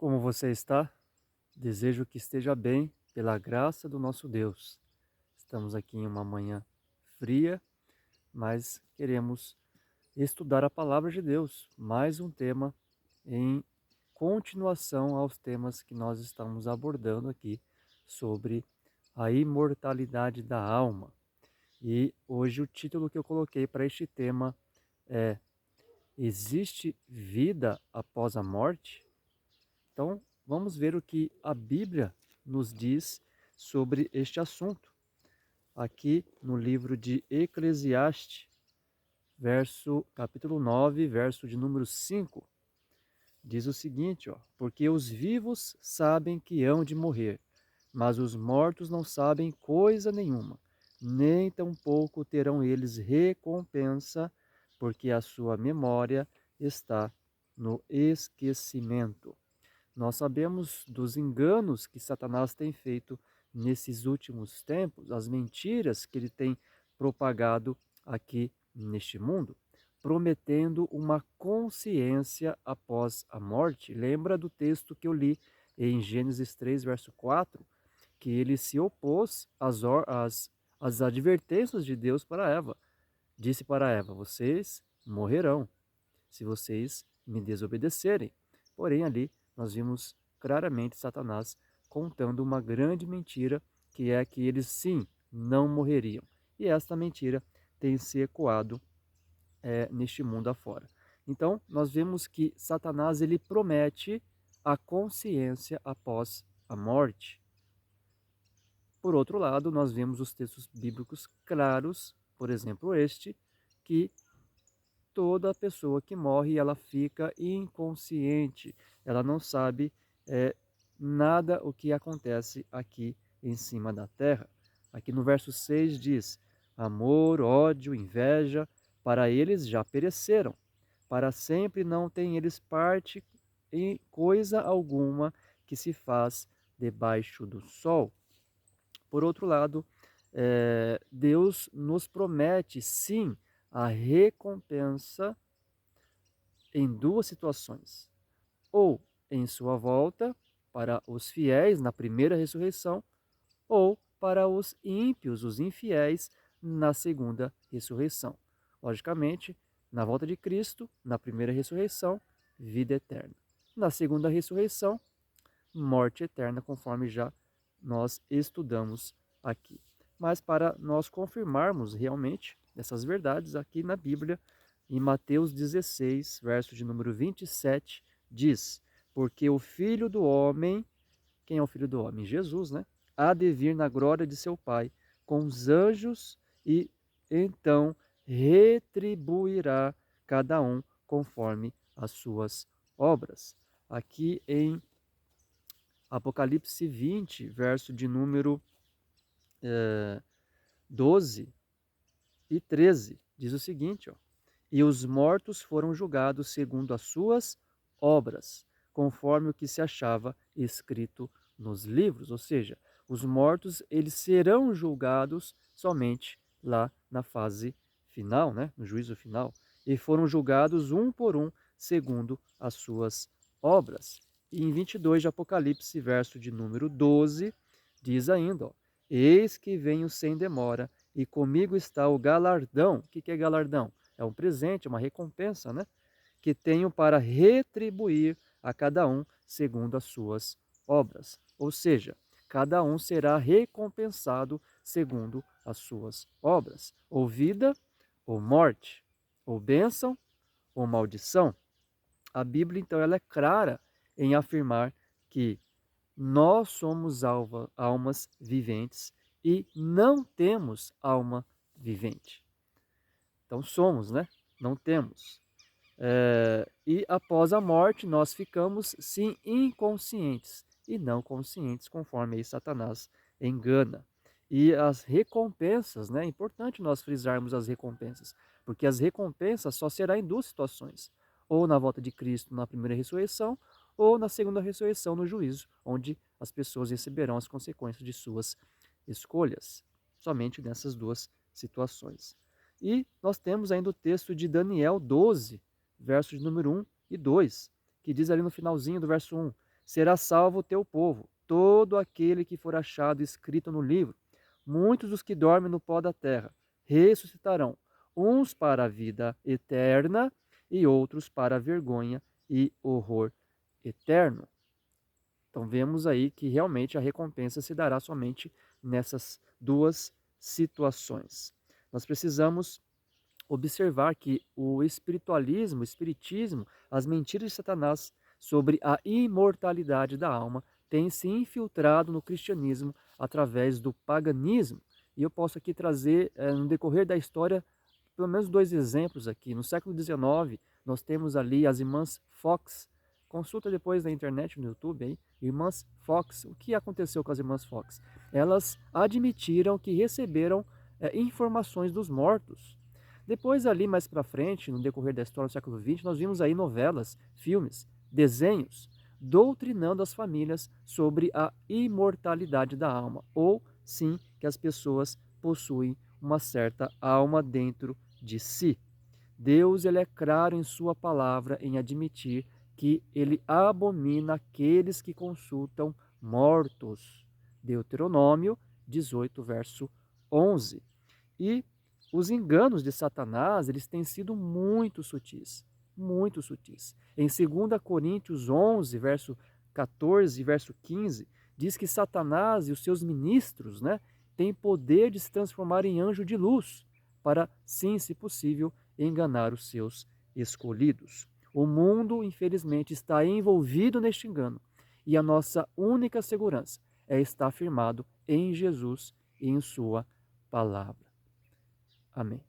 Como você está? Desejo que esteja bem pela graça do nosso Deus. Estamos aqui em uma manhã fria, mas queremos estudar a palavra de Deus, mais um tema em continuação aos temas que nós estamos abordando aqui sobre a imortalidade da alma. E hoje o título que eu coloquei para este tema é: Existe vida após a morte? Então, vamos ver o que a Bíblia nos diz sobre este assunto. Aqui no livro de Eclesiastes, capítulo 9, verso de número 5, diz o seguinte, ó: Porque os vivos sabem que hão de morrer, mas os mortos não sabem coisa nenhuma, nem tampouco terão eles recompensa, porque a sua memória está no esquecimento. Nós sabemos dos enganos que Satanás tem feito nesses últimos tempos, as mentiras que ele tem propagado aqui neste mundo, prometendo uma consciência após a morte. Lembra do texto que eu li em Gênesis 3, verso 4, que ele se opôs às advertências de Deus para Eva. Disse para Eva: vocês morrerão se vocês me desobedecerem. Porém, ali nós vimos claramente Satanás contando uma grande mentira, que é que eles sim não morreriam. E esta mentira tem se ecoado neste mundo afora. Então, nós vemos que Satanás ele promete a consciência após a morte. Por outro lado, nós vemos os textos bíblicos claros, por exemplo, este, que toda pessoa que morre ela fica inconsciente, ela não sabe nada o que acontece aqui em cima da terra. Aqui no verso 6 diz: amor, ódio, inveja, para eles já pereceram, para sempre não têm eles parte em coisa alguma que se faz debaixo do sol. Por outro lado, Deus nos promete sim a recompensa em duas situações: ou em sua volta para os fiéis na primeira ressurreição, ou para os ímpios, os infiéis, na segunda ressurreição. Logicamente, na volta de Cristo, na primeira ressurreição, vida eterna. Na segunda ressurreição, morte eterna, conforme já nós estudamos aqui. Mas para nós confirmarmos realmente essas verdades, aqui na Bíblia, em Mateus 16, verso de número 27, diz: porque o Filho do Homem, quem é o Filho do Homem? Jesus, né? Há de vir na glória de seu Pai com os anjos e então retribuirá cada um conforme as suas obras. Aqui em Apocalipse 20, verso de número 12 e 13, diz o seguinte, ó: e os mortos foram julgados segundo as suas obras, conforme o que se achava escrito nos livros. Ou seja, os mortos eles serão julgados somente lá na fase final, né? No juízo final. E foram julgados um por um, segundo as suas obras. E em 22 de Apocalipse, verso de número 12, diz ainda, ó: eis que venho sem demora, e comigo está o galardão. O que é galardão? É um presente, uma recompensa, né? Que tenho para retribuir a cada um segundo as suas obras. Ou seja, cada um será recompensado segundo as suas obras. Ou vida, ou morte, ou bênção, ou maldição. A Bíblia, então, ela é clara em afirmar que nós somos almas viventes e não temos alma vivente. Então somos, né? Não temos. E após a morte nós ficamos sim inconscientes e não conscientes, conforme aí Satanás engana. E as recompensas, né? É importante nós frisarmos as recompensas, porque as recompensas só será em duas situações: ou na volta de Cristo na primeira ressurreição, ou na segunda ressurreição no juízo, onde as pessoas receberão as consequências de suas escolhas. Somente nessas duas situações. E nós temos ainda o texto de Daniel 12, versos número 1 e 2, que diz ali no finalzinho do verso 1: será salvo o teu povo, todo aquele que for achado escrito no livro. Muitos dos que dormem no pó da terra ressuscitarão, uns para a vida eterna e outros para a vergonha e horror eterno. Então vemos aí que realmente a recompensa se dará somente nessas duas situações. Nós precisamos observar que o espiritualismo, o espiritismo, as mentiras de Satanás sobre a imortalidade da alma têm se infiltrado no cristianismo através do paganismo. E eu posso aqui trazer, no decorrer da história, pelo menos dois exemplos aqui. No século XIX, nós temos ali as irmãs Fox. Consulta depois na internet, no YouTube, aí, irmãs Fox. O que aconteceu com as irmãs Fox? Elas admitiram que receberam informações dos mortos. Depois, ali mais para frente, no decorrer da história do século XX, nós vimos aí novelas, filmes, desenhos, doutrinando as famílias sobre a imortalidade da alma, ou sim que as pessoas possuem uma certa alma dentro de si. Deus ele é claro em sua palavra em admitir que ele abomina aqueles que consultam mortos. Deuteronômio 18, verso 11. E os enganos de Satanás, eles têm sido muito sutis, muito sutis. Em 2 Coríntios 11, verso 14 e verso 15, diz que Satanás e os seus ministros, né, têm poder de se transformar em anjo de luz, para, sim, se possível, enganar os seus escolhidos. O mundo, infelizmente, está envolvido neste engano, e a nossa única segurança é estar firmado em Jesus e em sua palavra. Amém.